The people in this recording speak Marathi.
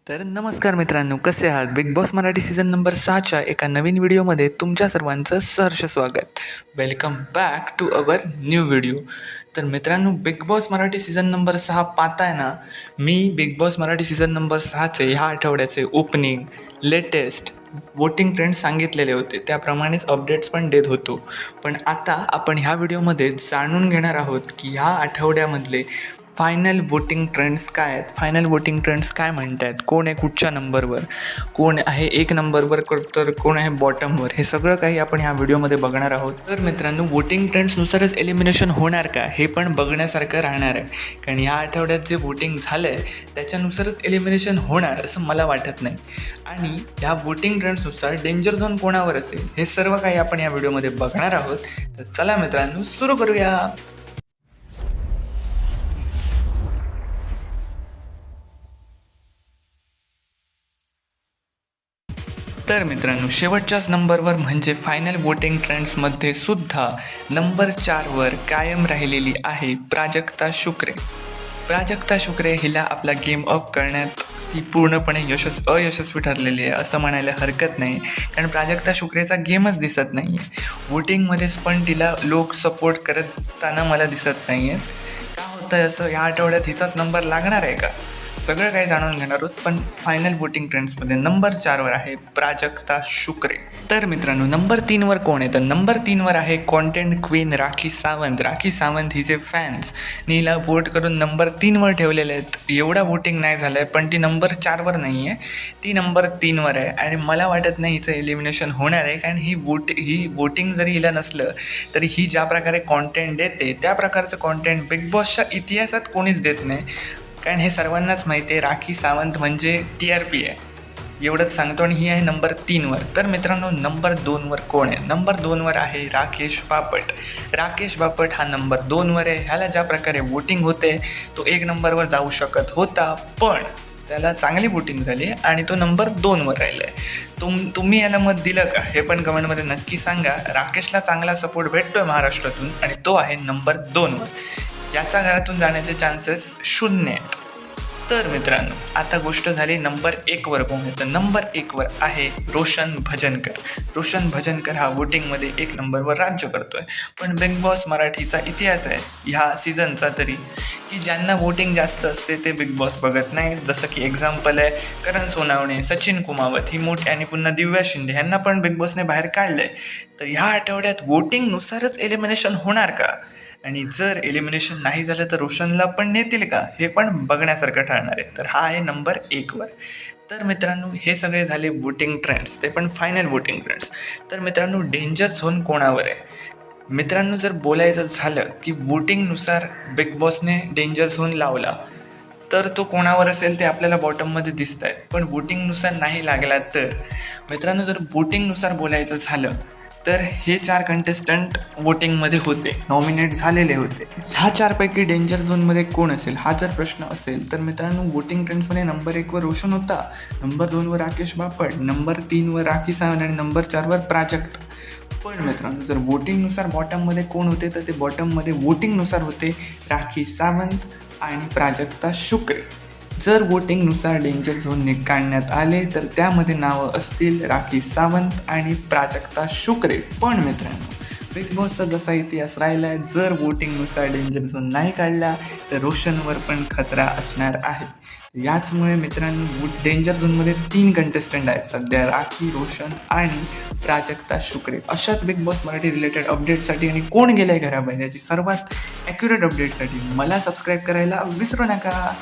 तर नमस्कार मित्रांनो, कसे आहात? Bigg Boss Marathi season number 6च्या एका नवीन व्हिडिओमध्ये तुमच्या सर्वांचं सहर्ष स्वागत. Welcome back to our new video. तर मित्रांनो, Bigg Boss Marathi season number 6 पाहताय ना, मी Bigg Boss Marathi season number 6चे ह्या आठवड्याचे ओपनिंग, लेटेस्ट वोटिंग ट्रेंड्स सांगितलेले होते, त्याप्रमाणेच अपडेट्स पण देत होतो. पण आता आपण ह्या व्हिडिओमध्ये जाणून घेणार आहोत की ह्या आठवड्यामधले फायनल वोटिंग ट्रेंड्स काय आहेत, फायनल वोटिंग ट्रेंड्स काय म्हणत आहेत, कोण आहे कुठच्या नंबरवर, कोण आहे 1 नंबरवर, तर कोण आहे बॉटमवर, हे सगळं काही आपण ह्या व्हिडिओमध्ये बघणार आहोत. तर मित्रांनो, वोटिंग ट्रेंड्सनुसारच एलिमिनेशन होणार का हे पण बघण्यासारखं राहणार आहे. कारण ह्या आठवड्यात जे वोटिंग झालं आहे त्याच्यानुसारच एलिमिनेशन होणार असं मला वाटत नाही. आणि ह्या वोटिंग ट्रेंड्सनुसार डेंजर झोन कोणावर असेल हे सर्व काही आपण या व्हिडिओमध्ये बघणार आहोत. तर चला मित्रांनो, सुरू करूया. तर मित्रांनो, शेवटच्याच नंबरवर म्हणजे फायनल वोटिंग ट्रेंड्समध्ये सुद्धा नंबर 4वर कायम राहिलेली आहे प्राजक्ता शुक्रे. प्राजक्ता शुक्रे हिला आपला गेम अप करण्यात ती पूर्णपणे अयशस्वी ठरलेली आहे असं म्हणायला हरकत नाही. कारण प्राजक्ता शुक्रेचा गेमच दिसत नाही आहे. वोटिंगमध्येच पण तिला लोक सपोर्ट करताना मला दिसत नाही आहेत. का होतं आहे असं? ह्या आठवड्यात हिचाच नंबर लागणार आहे का? सगळं काही जाणून घेणार आहोत. पण फायनल वोटिंग ट्रेंड्समध्ये नंबर 4वर आहे प्राजक्ता शुक्रे. तर मित्रांनो, नंबर 3वर कोण आहे? तर नंबर 3वर आहे कॉन्टेंट क्वीन राखी सावंत. राखी सावंत हिचे फॅन्स नीला वोट करून नंबर 3वर ठेवलेले आहेत. एवढा वोटिंग नाही झालं आहे, पण ती नंबर 4वर नाही आहे, ती नंबर 3वर आहे. आणि मला वाटत नाही हिचं एलिमिनेशन होणार आहे. कारण ही वोटिंग जरी हिला नसलं तरी ही ज्या प्रकारे कॉन्टेंट देते त्या प्रकारचं कॉन्टेंट बिग बॉसच्या इतिहासात कोणीच देत नाही. कारण हे सर्वांनाच माहिती आहे, राखी सावंत म्हणजे TRP आहे, एवढंच सांगतो. आणि ही आहे नंबर 3वर. तर मित्रांनो, नंबर 2वर कोण आहे? नंबर 2वर आहे राकेश बापट. राकेश बापट हा नंबर 2वर आहे. ह्याला ज्या प्रकारे वोटिंग होते तो 1 नंबरवर जाऊ शकत होता, पण त्याला चांगली वोटिंग झाली आणि तो नंबर 2वर राहिला आहे. तुम्ही याला मत दिलं का हे पण कमेंटमध्ये नक्की सांगा. राकेशला चांगला सपोर्ट भेटतो आहे महाराष्ट्रातून आणि तो आहे नंबर 2वर. याचा घरातून जाण्याचे चान्सेस 0 आहेत. तर मित्रांनो, आता गोष्ट झाली नंबर 1वर कोण आहे? तर नंबर 1वर आहे रोशन भजनकर. रोशन भजनकर हा वोटिंगमध्ये 1 नंबरवर राज्य करतोय. पण बिग बॉस मराठीचा इतिहास आहे ह्या सीझनचा तरी, की ज्यांना वोटिंग जास्त असते ते बिग बॉस बघत नाही. जसं की एक्झाम्पल आहे करण सोनावणे, सचिन कुमावत ही मोठी, आणि पुन्हा दिव्या शिंदे ह्यांना पण बिग बॉसने बाहेर काढलंय. तर ह्या आठवड्यात वोटिंगनुसारच एलिमिनेशन होणार का? आणि जर एलिमिनेशन नाही झालं तर रोशनला पण नेतील का हे पण बघण्यासारखं ठरणार आहे. तर हा आहे नंबर 1वर. तर मित्रांनो, हे सगळे झाले वोटिंग ट्रेंड्स, ते पण फायनल वोटिंग ट्रेंड्स. तर मित्रांनो, डेंजर झोन कोणावर आहे? मित्रांनो, जर बोलायचं झालं की वोटिंगनुसार बिग बॉसने डेंजर झोन लावला तर तो कोणावर असेल ते आपल्याला बॉटममध्ये दिसत आहेत. पण वोटिंगनुसार नाही लागला तर मित्रांनो, जर वोटिंगनुसार बोलायचं झालं तर हे 4 कंटेस्टंट वोटिंगमध्ये होते, नॉमिनेट झालेले होते. ह्या 4पैकी डेंजर झोनमध्ये कोण असेल हा जर प्रश्न असेल तर मित्रांनो, वोटिंग ट्रेंड्समध्ये नंबर 1वर रोशन होता, नंबर 2वर राकेश बापट, नंबर 3वर राखी सावंत आणि नंबर 4वर प्राजक्ता. पण मित्रांनो, जर वोटिंगनुसार बॉटममध्ये कोण होते तर ते बॉटममध्ये वोटिंगनुसार होते राखी सावंत आणि प्राजक्ता शुक्रे. जर वोटिंगनुसार डेंजर झोन काढण्यात आले तर त्यामध्ये नावं असतील राखी सावंत आणि प्राजक्ता शुक्रे. पण मित्रांनो, बिग बॉसचा जसा इतिहास राहिला आहे, जर वोटिंगनुसार डेंजर झोन नाही काढला तर रोशनवर पण खतरा असणार आहे. याचमुळे मित्रांनो, डेंजर झोनमध्ये 3 कंटेस्टंट आहेत सध्या, राखी, रोशन आणि प्राजक्ता शुक्रे. अशाच बिग बॉस मराठी रिलेटेड अपडेटसाठी आणि कोण गेलं आहे घराबाहेर याची सर्वात ॲक्युरेट अपडेटसाठी मला सबस्क्राईब करायला विसरू नका.